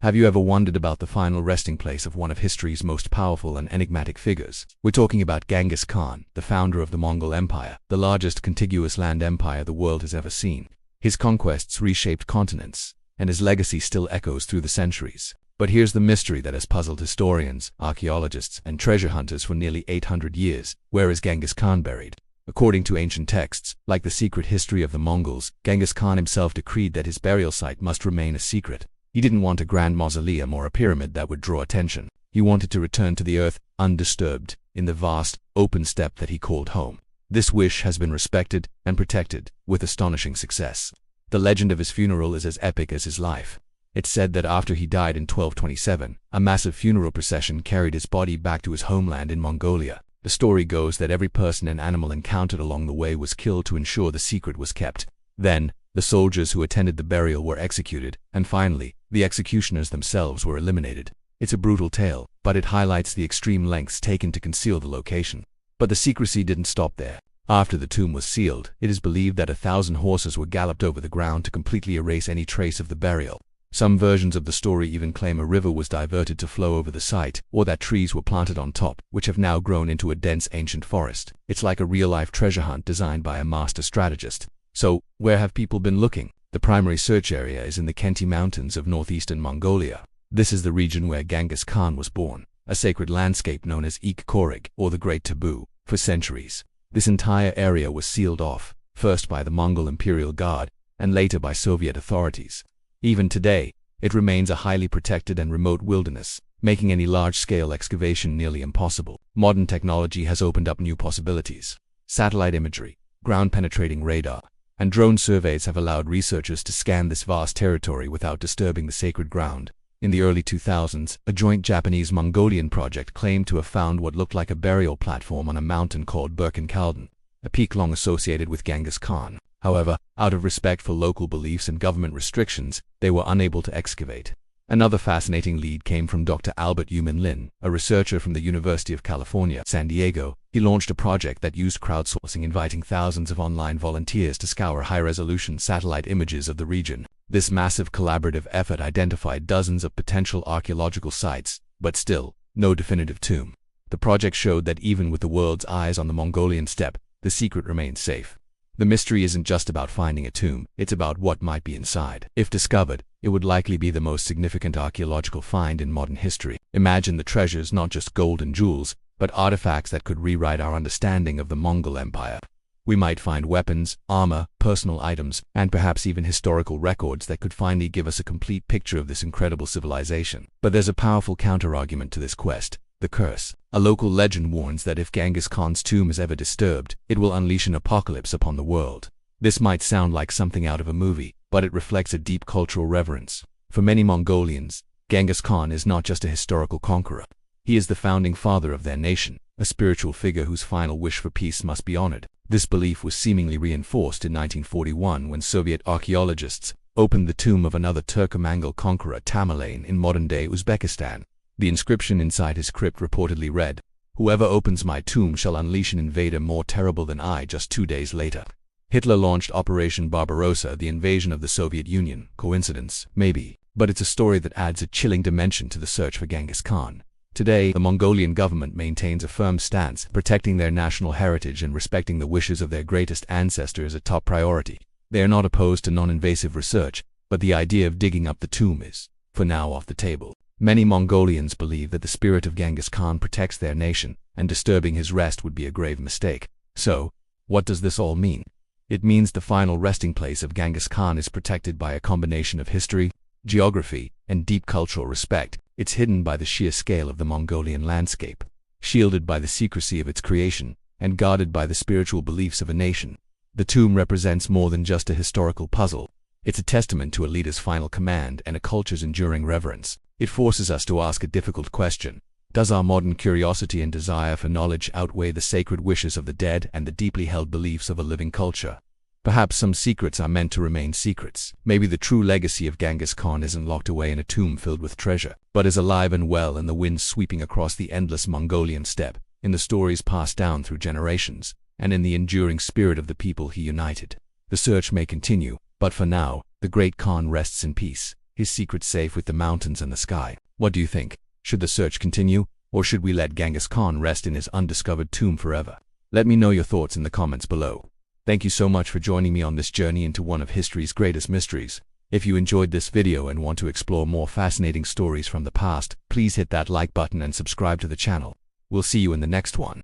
Have you ever wondered about the final resting place of one of history's most powerful and enigmatic figures? We're talking about Genghis Khan, the founder of the Mongol Empire, the largest contiguous land empire the world has ever seen. His conquests reshaped continents, and his legacy still echoes through the centuries. But here's the mystery that has puzzled historians, archaeologists, and treasure hunters for nearly 800 years. Where is Genghis Khan buried? According to ancient texts, like the secret history of the Mongols, Genghis Khan himself decreed that his burial site must remain a secret. He didn't want a grand mausoleum or a pyramid that would draw attention. He wanted to return to the earth, undisturbed, in the vast, open steppe that he called home. This wish has been respected and protected, with astonishing success. The legend of his funeral is as epic as his life. It's said that after he died in 1227, a massive funeral procession carried his body back to his homeland in Mongolia. The story goes that every person and animal encountered along the way was killed to ensure the secret was kept. Then, the soldiers who attended the burial were executed, and finally, the executioners themselves were eliminated. It's a brutal tale, but it highlights the extreme lengths taken to conceal the location. But the secrecy didn't stop there. After the tomb was sealed, it is believed that 1,000 horses were galloped over the ground to completely erase any trace of the burial. Some versions of the story even claim a river was diverted to flow over the site, or that trees were planted on top, which have now grown into a dense ancient forest. It's like a real-life treasure hunt designed by a master strategist. So, where have people been looking? The primary search area is in the Khenti Mountains of northeastern Mongolia. This is the region where Genghis Khan was born, a sacred landscape known as Ik Korig, or the Great Taboo. For centuries, this entire area was sealed off, first by the Mongol Imperial Guard, and later by Soviet authorities. Even today, it remains a highly protected and remote wilderness, making any large-scale excavation nearly impossible. Modern technology has opened up new possibilities. Satellite imagery, ground-penetrating radar, and drone surveys have allowed researchers to scan this vast territory without disturbing the sacred ground. In the early 2000s, a joint Japanese-Mongolian project claimed to have found what looked like a burial platform on a mountain called Berkenkalden, a peak long associated with Genghis Khan. However, out of respect for local beliefs and government restrictions, they were unable to excavate. Another fascinating lead came from Dr. Albert Yumin Lin, a researcher from the University of California, San Diego. He launched a project that used crowdsourcing, inviting thousands of online volunteers to scour high-resolution satellite images of the region. This massive collaborative effort identified dozens of potential archaeological sites, but still, no definitive tomb. The project showed that even with the world's eyes on the Mongolian steppe, the secret remains safe. The mystery isn't just about finding a tomb, it's about what might be inside. If discovered, it would likely be the most significant archaeological find in modern history. Imagine the treasures, not just gold and jewels, but artifacts that could rewrite our understanding of the Mongol Empire. We might find weapons, armor, personal items, and perhaps even historical records that could finally give us a complete picture of this incredible civilization. But there's a powerful counter-argument to this quest: the curse. A local legend warns that if Genghis Khan's tomb is ever disturbed, it will unleash an apocalypse upon the world. This might sound like something out of a movie, but it reflects a deep cultural reverence. For many Mongolians, Genghis Khan is not just a historical conqueror. He is the founding father of their nation, a spiritual figure whose final wish for peace must be honored. This belief was seemingly reinforced in 1941 when Soviet archaeologists opened the tomb of another Turco-Mongol conqueror, Tamerlane, in modern-day Uzbekistan. The inscription inside his crypt reportedly read, "Whoever opens my tomb shall unleash an invader more terrible than I." Just 2 days later, Hitler launched Operation Barbarossa, the invasion of the Soviet Union. Coincidence? Maybe. But it's a story that adds a chilling dimension to the search for Genghis Khan. Today, the Mongolian government maintains a firm stance, protecting their national heritage and respecting the wishes of their greatest ancestors a top priority. They are not opposed to non-invasive research, but the idea of digging up the tomb is, for now, off the table. Many Mongolians believe that the spirit of Genghis Khan protects their nation, and disturbing his rest would be a grave mistake. So, what does this all mean? It means the final resting place of Genghis Khan is protected by a combination of history, geography, and deep cultural respect. It's hidden by the sheer scale of the Mongolian landscape, shielded by the secrecy of its creation, and guarded by the spiritual beliefs of a nation. The tomb represents more than just a historical puzzle. It's a testament to a leader's final command and a culture's enduring reverence. It forces us to ask a difficult question: does our modern curiosity and desire for knowledge outweigh the sacred wishes of the dead and the deeply held beliefs of a living culture? Perhaps some secrets are meant to remain secrets. Maybe the true legacy of Genghis Khan isn't locked away in a tomb filled with treasure, but is alive and well in the winds sweeping across the endless Mongolian steppe, in the stories passed down through generations, and in the enduring spirit of the people he united. The search may continue, but for now, the great Khan rests in peace, his secret safe with the mountains and the sky. What do you think? Should the search continue, or should we let Genghis Khan rest in his undiscovered tomb forever? Let me know your thoughts in the comments below. Thank you so much for joining me on this journey into one of history's greatest mysteries. If you enjoyed this video and want to explore more fascinating stories from the past, please hit that like button and subscribe to the channel. We'll see you in the next one.